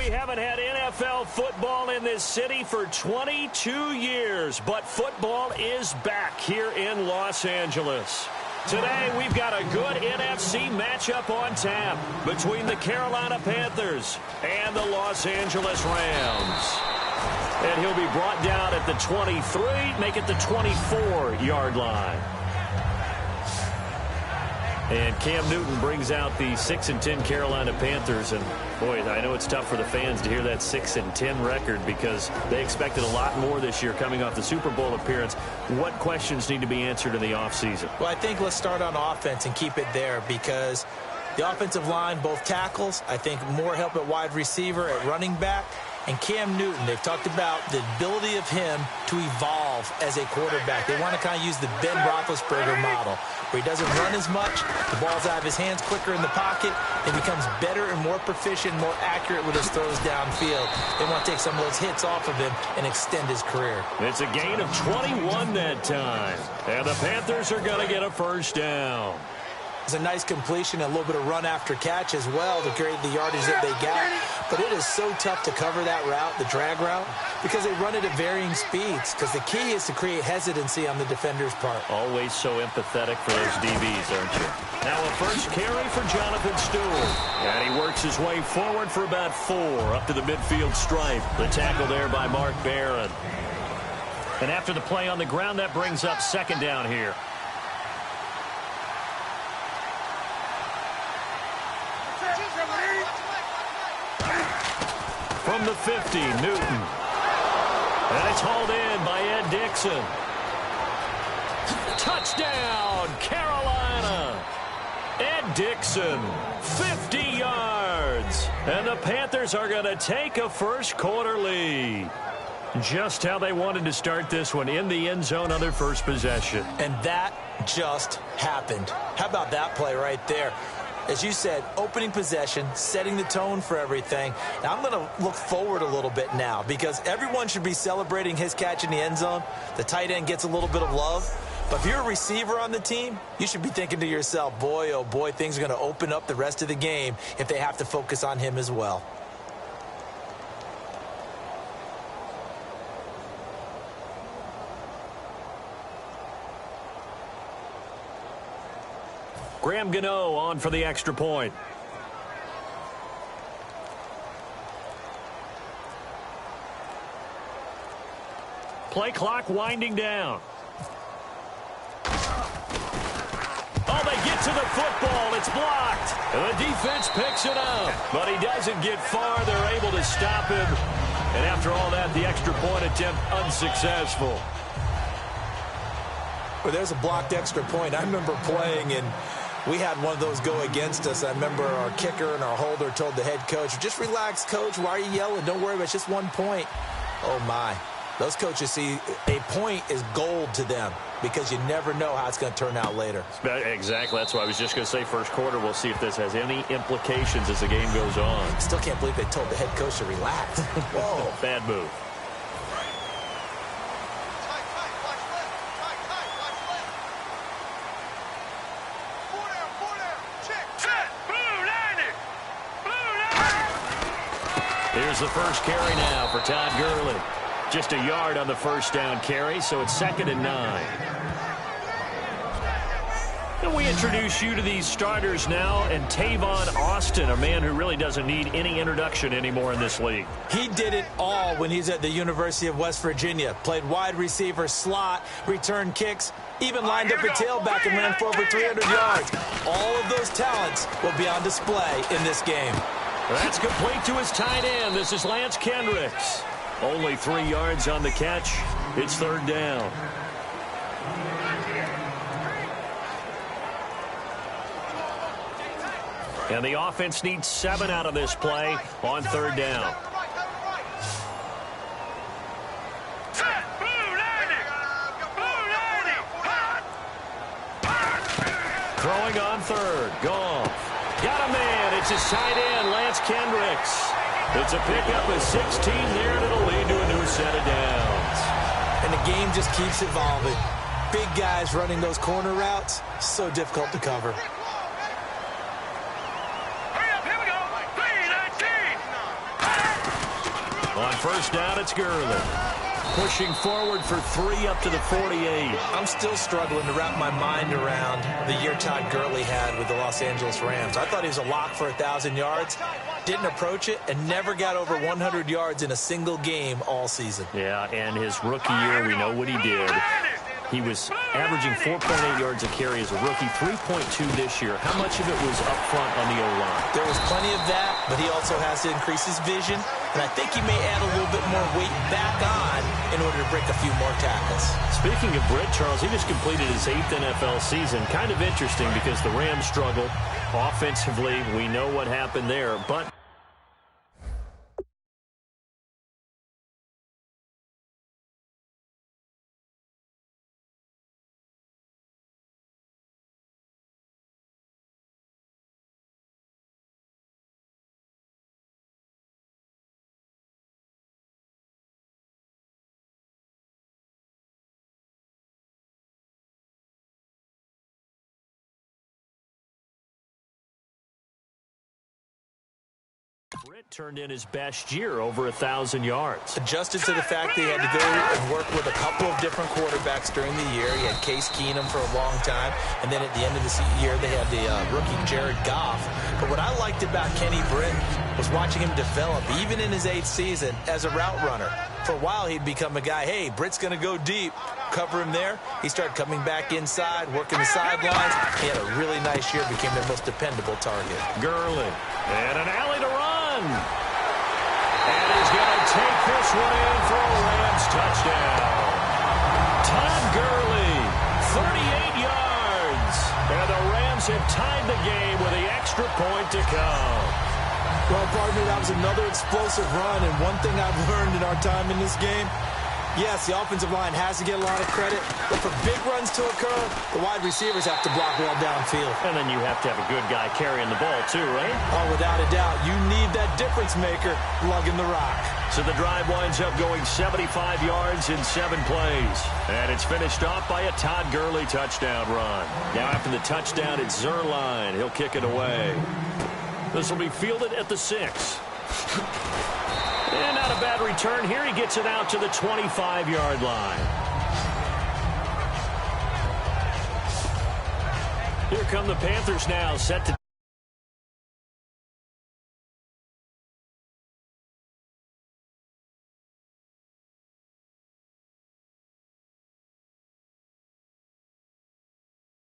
we haven't had NFL football in this city for 22 years, but football is back here in Los Angeles. Today, we've got a good NFC matchup on tap between the Carolina Panthers and the Los Angeles Rams. And he'll be brought down at the 23, make it the 24-yard line. And Cam Newton brings out the 6-10 Carolina Panthers. And, boy, I know it's tough for the fans to hear that 6-10 record because they expected a lot more this year coming off the Super Bowl appearance. What questions need to be answered in the offseason? Well, I think let's start on offense and keep it there because the offensive line, both tackles, I think more help at wide receiver, at running back. And Cam Newton, they've talked about the ability of him to evolve as a quarterback. They want to kind of use the Ben Roethlisberger model, where he doesn't run as much, the ball's out of his hands quicker in the pocket, and becomes better and more proficient, more accurate with his throws downfield. They want to take some of those hits off of him and extend his career. It's a gain of 21 that time, and the Panthers are going to get a first down. It's a nice completion, a little bit of run after catch as well to create the yardage that they got. But it is so tough to cover that route, the drag route, because they run it at varying speeds. Because the key is to create hesitancy on the defender's part. Always so empathetic for those DBs, aren't you? Now a first carry for Jonathan Stewart. And he works his way forward for about 4 up to the midfield stripe. The tackle there by Mark Barron. And after the play on the ground, that brings up second down here. From the 50, Newton. And it's hauled in by Ed Dixon. Touchdown, Carolina. Ed Dixon, 50 yards. And the Panthers are going to take a first quarter lead. Just how they wanted to start this one, in the end zone on their first possession. And that just happened. How about that play right there? As you said, opening possession, setting the tone for everything. Now, I'm going to look forward a little bit now because everyone should be celebrating his catch in the end zone. The tight end gets a little bit of love. But if you're a receiver on the team, you should be thinking to yourself, boy, oh boy, things are going to open up the rest of the game if they have to focus on him as well. Graham Gano on for the extra point. Play clock winding down. Oh, they get to the football. It's blocked. And the defense picks it up. But he doesn't get far. They're able to stop him. And after all that, the extra point attempt unsuccessful. Well, there's a blocked extra point. I remember playing and we had one of those go against us. I remember our kicker and our holder told the head coach, just relax, coach. Why are you yelling? Don't worry about it. It's just 1 point. Oh, my. Those coaches see a point is gold to them because you never know how it's going to turn out later. Exactly. That's why I was just going to say first quarter. We'll see if this has any implications as the game goes on. Still can't believe they told the head coach to relax. Whoa. Bad move. Here's the first carry now for Todd Gurley. Just a yard on the first down carry, so it's 2nd and 9. And we introduce you to these starters now, and Tavon Austin, a man who really doesn't need any introduction anymore in this league. He did it all when he's at the University of West Virginia. Played wide receiver, slot, returned kicks, even lined up a tailback and ran for over 300 yards. All of those talents will be on display in this game. That's complete to his tight end. This is Lance Kendricks. Only 3 yards on the catch. It's 3rd down. And the offense needs 7 out of this play on 3rd down. Throwing on 3rd. Goff. Got a man. It's his tight end, Lance Kendricks. It's a pickup of 16 there, and it'll lead to a new set of downs. And the game just keeps evolving. Big guys running those corner routes, so difficult to cover. Hurry up, here we go. 3-19. On first down, it's Gurley. Pushing forward for 3 up to the 48. I'm still struggling to wrap my mind around the year Todd Gurley had with the Los Angeles Rams. I thought he was a lock for 1,000 yards, didn't approach it, and never got over 100 yards in a single game all season. Yeah, and his rookie year, we know what he did. He was averaging 4.8 yards a carry as a rookie, 3.2 this year. How much of it was up front on the O-line? There was plenty of that, but he also has to increase his vision, and I think he may add a little bit more weight back on in order to break a few more tackles. Speaking of Britt, Charles, he just completed his 8th NFL season. Kind of interesting because the Rams struggled offensively. We know what happened there, but Britt turned in his best year, over 1,000 yards. Adjusted to the fact that he had to go and work with a couple of different quarterbacks during the year. He had Case Keenum for a long time, and then at the end of the year, they had the rookie Jared Goff. But what I liked about Kenny Britt was watching him develop, even in his 8th season, as a route runner. For a while, he'd become a guy, hey, Britt's going to go deep. Cover him there. He started coming back inside, working the sidelines. He had a really nice year, became their most dependable target. Gurley, and an alley to run. And he's going to take this one in for a Rams touchdown. Todd Gurley, 38 yards. And the Rams have tied the game with the extra point to come. Well, partner, that was another explosive run, and one thing I've learned in our time in this game, yes, the offensive line has to get a lot of credit, but for big runs to occur, the wide receivers have to block well downfield. And then you have to have a good guy carrying the ball too, right? Oh, without a doubt. You need that difference maker lugging the rock. So the drive winds up going 75 yards in 7 plays. And it's finished off by a Todd Gurley touchdown run. Now after the touchdown, it's Zuerlein. He'll kick it away. This will be fielded at the 6. And not a bad return here. He gets it out to the 25-yard line. Here come the Panthers now, set to